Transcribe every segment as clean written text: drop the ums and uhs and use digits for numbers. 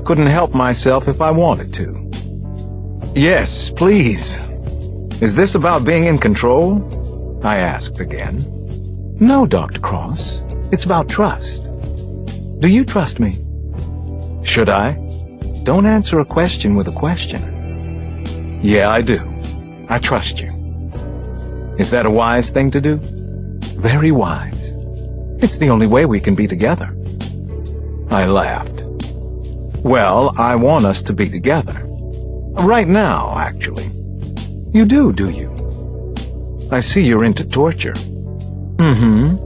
couldn't help myself if I wanted to. "Yes, please. Is this about being in control?" I asked again. "No, Dr. Cross. It's about trust. Do you trust me?" "Should I?" "Don't answer a question with a question." "Yeah, I do. I trust you." "Is that a wise thing to do?" "Very wise. It's the only way we can be together." I laughed. "Well, I want us to be together. Right now, actually." "You do you?" "I see you're into torture." "Mm-hmm."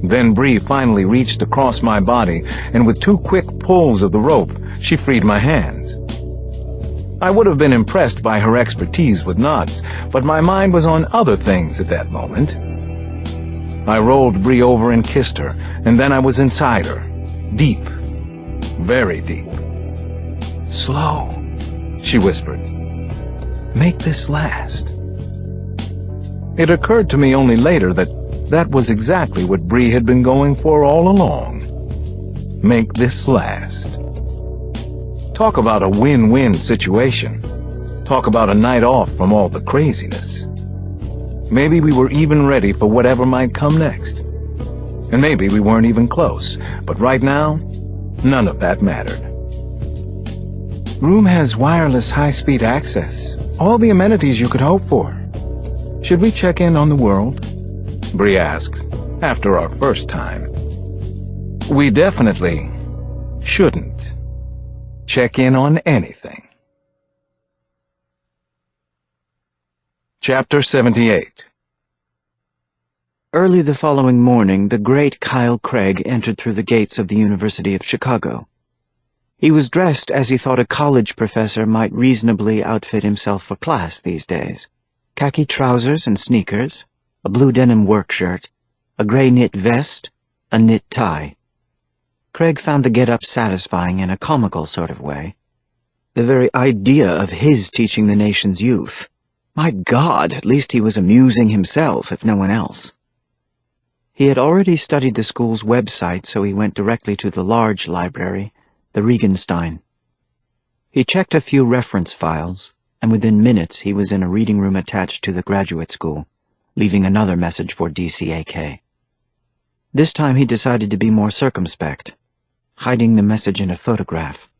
Then Bree finally reached across my body, and with 2 quick pulls of the rope, she freed my hands. I would have been impressed by her expertise with knots, but my mind was on other things at that moment. I rolled Bree over and kissed her, and then I was inside her. Deep. Very deep. "Slow," she whispered. "Make this last." It occurred to me only later that that was exactly what Bree had been going for all along. Make this last. Talk about a win-win situation. Talk about a night off from all the craziness. Maybe we were even ready for whatever might come next. And maybe we weren't even close, but right now, none of that mattered. "Room has wireless high-speed access. All the amenities you could hope for. Should we check in on the world?" Bree asked, after our first time. "We definitely shouldn't check in on anything." Chapter 78. Early the following morning, the great Kyle Craig entered through the gates of the University of Chicago. He was dressed as he thought a college professor might reasonably outfit himself for class these days. Khaki trousers and sneakers, a blue denim work shirt, a gray knit vest, a knit tie. Craig found the get-up satisfying in a comical sort of way. The very idea of his teaching the nation's youth. My God, at least he was amusing himself, if no one else. He had already studied the school's website, so he went directly to the large library, the Regenstein. He checked a few reference files, and within minutes he was in a reading room attached to the graduate school, leaving another message for DCAK. This time he decided to be more circumspect, hiding the message in a photograph.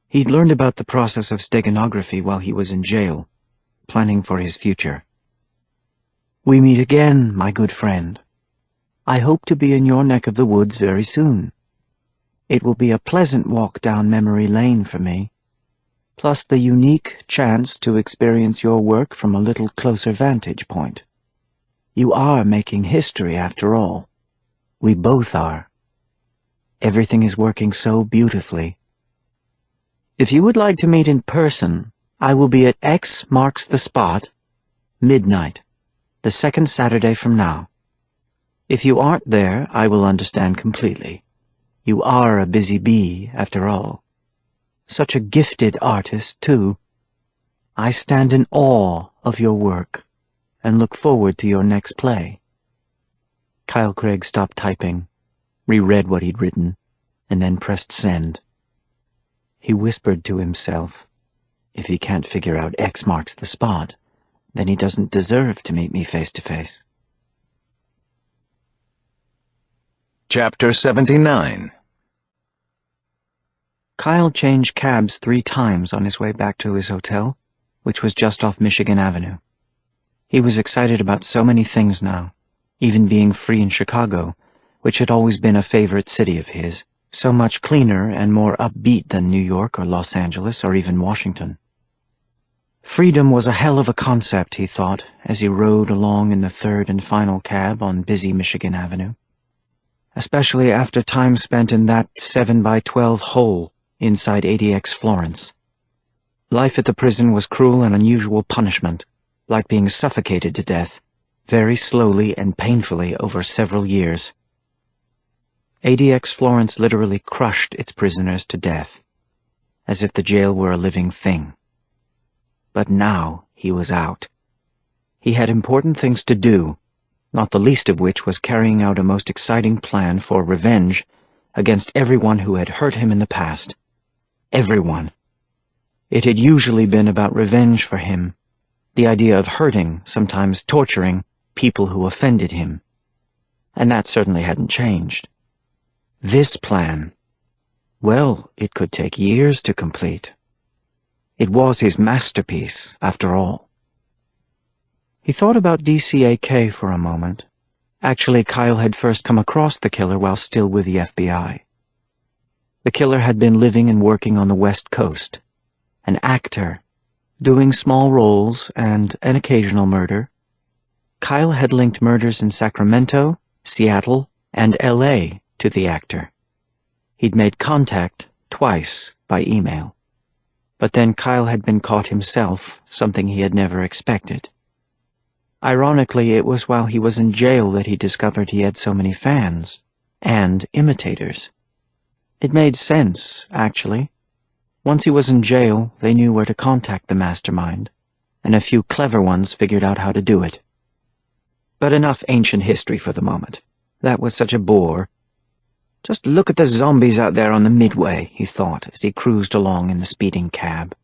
He'd learned about the process of steganography while he was in jail, planning for his future. "We meet again, my good friend. I hope to be in your neck of the woods very soon. It will be a pleasant walk down memory lane for me, plus the unique chance to experience your work from a little closer vantage point. You are making history after all. We both are. Everything is working so beautifully. If you would like to meet in person, I will be at X marks the spot, midnight, the second Saturday from now. If you aren't there, I will understand completely. You are a busy bee, after all. Such a gifted artist, too. I stand in awe of your work and look forward to your next play." Kyle Craig stopped typing, reread what he'd written, and then pressed send. He whispered to himself, "If he can't figure out X marks the spot, then he doesn't deserve to meet me face to face." Chapter 79. Kyle changed cabs 3 times on his way back to his hotel, which was just off Michigan Avenue. He was excited about so many things now, even being free in Chicago, which had always been a favorite city of his, so much cleaner and more upbeat than New York or Los Angeles or even Washington. Freedom was a hell of a concept, he thought, as he rode along in the third and final cab on busy Michigan Avenue. Especially after time spent in that 7x12 hole inside ADX Florence. Life at the prison was cruel and unusual punishment, like being suffocated to death, very slowly and painfully over several years. ADX Florence literally crushed its prisoners to death, as if the jail were a living thing. But now he was out. He had important things to do, not the least of which was carrying out a most exciting plan for revenge against everyone who had hurt him in the past, Everyone. It had usually been about revenge for him, the idea of hurting, sometimes torturing, people who offended him. And that certainly hadn't changed. This plan, well, it could take years to complete. It was his masterpiece, after all. He thought about DCAK for a moment. Actually, Kyle had first come across the killer while still with the FBI. The killer had been living and working on the West Coast, an actor, doing small roles and an occasional murder. Kyle had linked murders in Sacramento, Seattle, and LA to the actor. He'd made contact twice by email. But then Kyle had been caught himself, something he had never expected. Ironically, it was while he was in jail that he discovered he had so many fans and imitators. It made sense, actually. Once he was in jail, they knew where to contact the mastermind, and a few clever ones figured out how to do it. But enough ancient history for the moment. That was such a bore. Just look at the zombies out there on the Midway, he thought, as he cruised along in the speeding cab.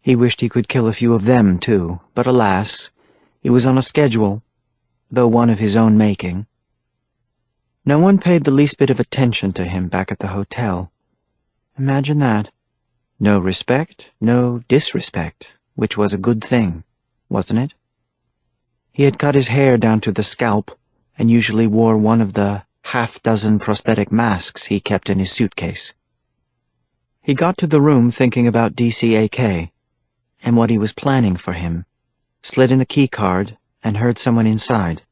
He wished he could kill a few of them, too, but alas, he was on a schedule, though one of his own making. No one paid the least bit of attention to him back at the hotel. Imagine that. No respect, no disrespect, which was a good thing, wasn't it? He had cut his hair down to the scalp and usually wore one of the half-dozen prosthetic masks he kept in his suitcase. He got to the room thinking about DCAK and what he was planning for him, slid in the key card, and heard someone inside.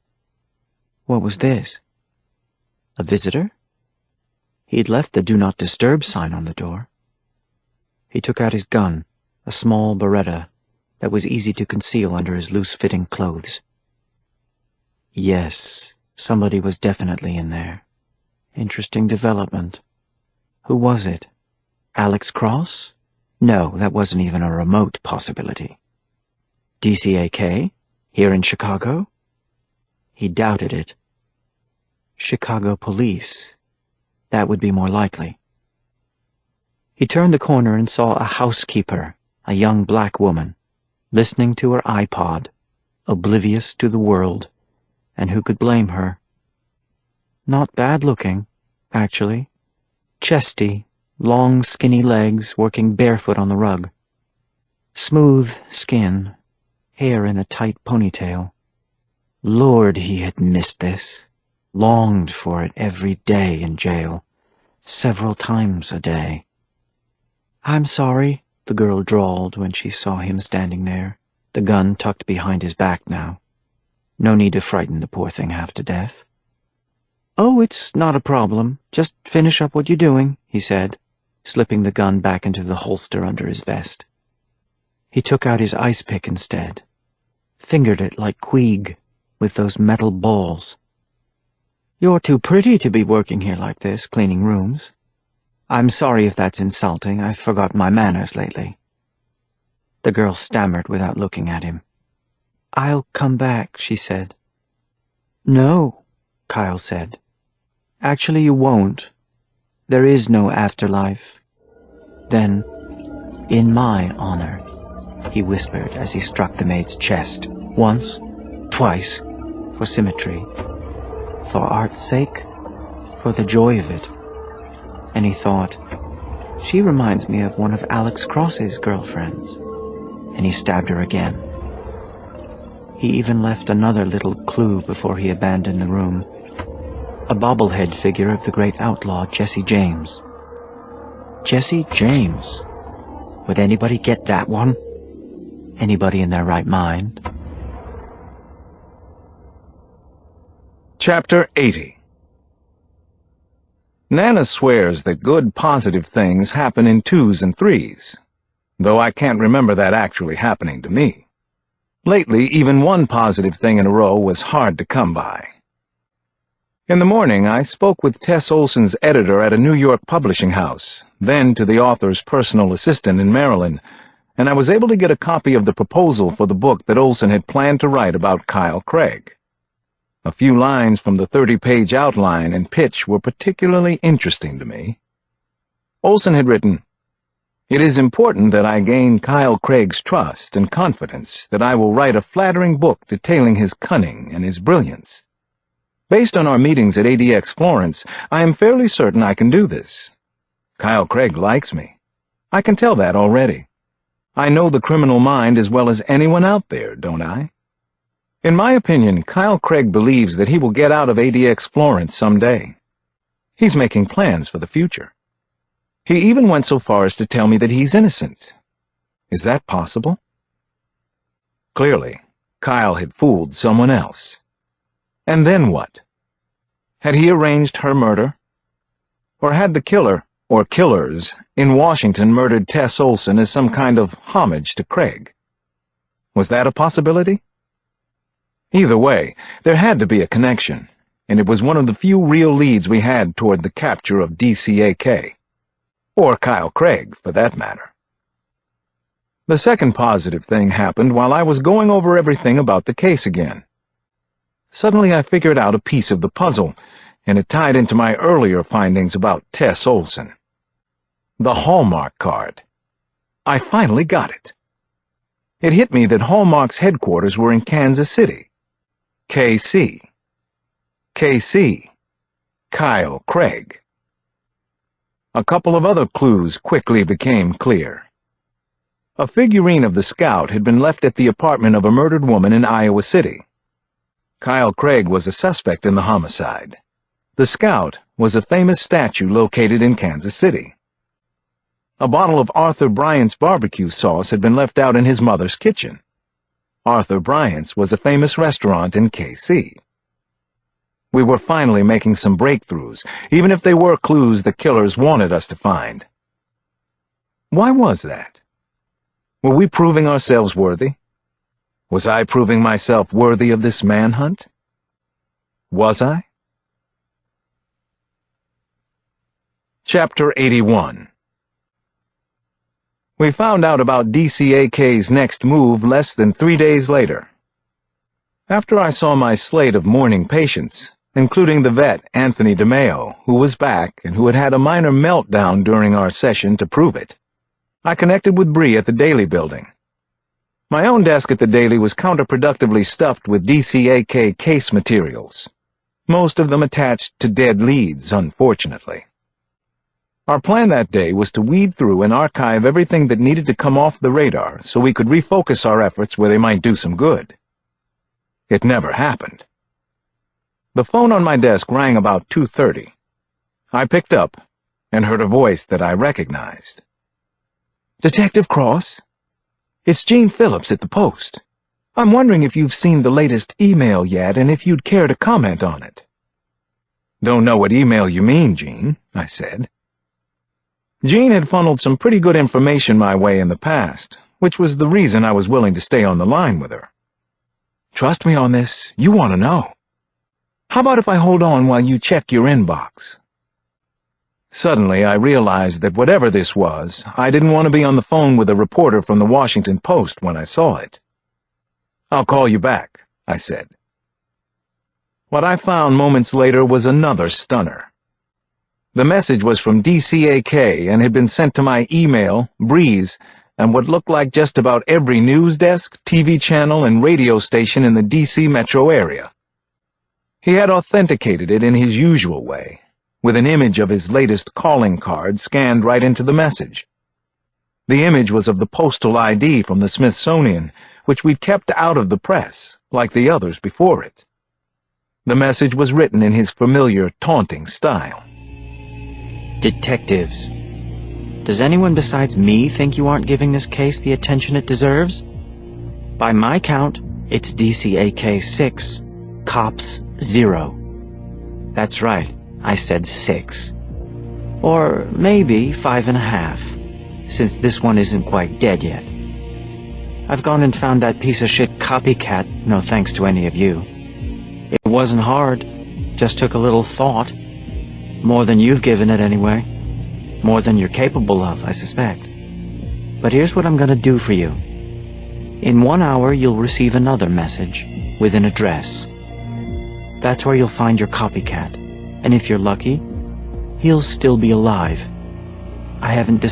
What was this? A visitor? He'd left the Do Not Disturb sign on the door. He took out his gun, a small Beretta that was easy to conceal under his loose-fitting clothes. Yes, somebody was definitely in there. Interesting development. Who was it? Alex Cross? No, that wasn't even a remote possibility. DCAK? Here in Chicago? He doubted it. Chicago police. That would be more likely. He turned the corner and saw a housekeeper, a young black woman, listening to her iPod, oblivious to the world, and who could blame her? Not bad looking, actually. Chesty, long skinny legs working barefoot on the rug. Smooth skin, hair in a tight ponytail. Lord, he had missed this. Longed for it every day in jail, several times a day. "I'm sorry," the girl drawled when she saw him standing there, the gun tucked behind his back now. No need to frighten the poor thing half to death. "Oh, it's not a problem. Just finish up what you're doing," he said, slipping the gun back into the holster under his vest. He took out his ice pick instead, fingered it like Queeg, with those metal balls. "You're too pretty to be working here like this, cleaning rooms. I'm sorry if that's insulting. I've forgotten my manners lately." The girl stammered without looking at him. "I'll come back," she said. "No," Kyle said. "Actually, you won't. There is no afterlife." Then, "In my honor," he whispered as he struck the maid's chest, once, twice, for symmetry. For art's sake, for the joy of it. And he thought, she reminds me of one of Alex Cross's girlfriends. And he stabbed her again. He even left another little clue before he abandoned the room. A bobblehead figure of the great outlaw Jesse James. Jesse James? Would anybody get that one? Anybody in their right mind? Chapter 80. Nana swears that good, positive things happen in twos and threes, though I can't remember that actually happening to me. Lately, even one positive thing in a row was hard to come by. In the morning, I spoke with Tess Olson's editor at a New York publishing house, then to the author's personal assistant in Maryland, and I was able to get a copy of the proposal for the book that Olson had planned to write about Kyle Craig. A few lines from the 30-page outline and pitch were particularly interesting to me. Olson had written, It is important that I gain Kyle Craig's trust and confidence that I will write a flattering book detailing his cunning and his brilliance. Based on our meetings at ADX Florence, I am fairly certain I can do this. Kyle Craig likes me. I can tell that already. I know the criminal mind as well as anyone out there, don't I? In my opinion, Kyle Craig believes that he will get out of ADX Florence someday. He's making plans for the future. He even went so far as to tell me that he's innocent. Is that possible? Clearly, Kyle had fooled someone else. And then what? Had he arranged her murder? Or had the killer, or killers, in Washington murdered Tess Olson as some kind of homage to Craig? Was that a possibility? Either way, there had to be a connection, and it was one of the few real leads we had toward the capture of DCAK. Or Kyle Craig, for that matter. The second positive thing happened while I was going over everything about the case again. Suddenly I figured out a piece of the puzzle, and it tied into my earlier findings about Tess Olson. The Hallmark card. I finally got it. It hit me that Hallmark's headquarters were in Kansas City. KC. KC. Kyle Craig. A couple of other clues quickly became clear. A figurine of the Scout had been left at the apartment of a murdered woman in Iowa City. Kyle Craig was a suspect in the homicide. The Scout was a famous statue located in Kansas City. A bottle of Arthur Bryant's barbecue sauce had been left out in his mother's kitchen. Arthur Bryant's was a famous restaurant in KC. We were finally making some breakthroughs, even if they were clues the killers wanted us to find. Why was that? Were we proving ourselves worthy? Was I proving myself worthy of this manhunt? Was I? Chapter 81. We found out about DCAK's next move less than 3 days later. After I saw my slate of mourning patients, including the vet Anthony DeMeo, who was back and who had had a minor meltdown during our session to prove it, I connected with Bree at the Daily building. My own desk at the Daily was counterproductively stuffed with DCAK case materials, most of them attached to dead leads, unfortunately. Our plan that day was to weed through and archive everything that needed to come off the radar so we could refocus our efforts where they might do some good. It never happened. The phone on my desk rang about 2:30. I picked up and heard a voice that I recognized. "Detective Cross? It's Gene Phillips at the Post. I'm wondering if you've seen the latest email yet and if you'd care to comment on it." "Don't know what email you mean, Gene," I said. Gene had funneled some pretty good information my way in the past, which was the reason I was willing to stay on the line with her. "Trust me on this. You want to know. How about if I hold on while you check your inbox?" Suddenly, I realized that whatever this was, I didn't want to be on the phone with a reporter from the Washington Post when I saw it. "I'll call you back," I said. What I found moments later was another stunner. The message was from DCAK and had been sent to my email, Breeze, and what looked like just about every news desk, TV channel, and radio station in the DC metro area. He had authenticated it in his usual way, with an image of his latest calling card scanned right into the message. The image was of the postal ID from the Smithsonian, which we'd kept out of the press, like the others before it. The message was written in his familiar, taunting style. Detectives. Does anyone besides me think you aren't giving this case the attention it deserves? By my count, it's DCAK 6, Cops 0. That's right, I said 6. Or maybe 5.5, since this one isn't quite dead yet. I've gone and found that piece of shit copycat, no thanks to any of you. It wasn't hard, just took a little thought. More than you've given it anyway. More than you're capable of, I suspect. But here's what I'm gonna do for you. In 1 hour, you'll receive another message with an address. That's where you'll find your copycat, and if you're lucky, he'll still be alive. I haven't decided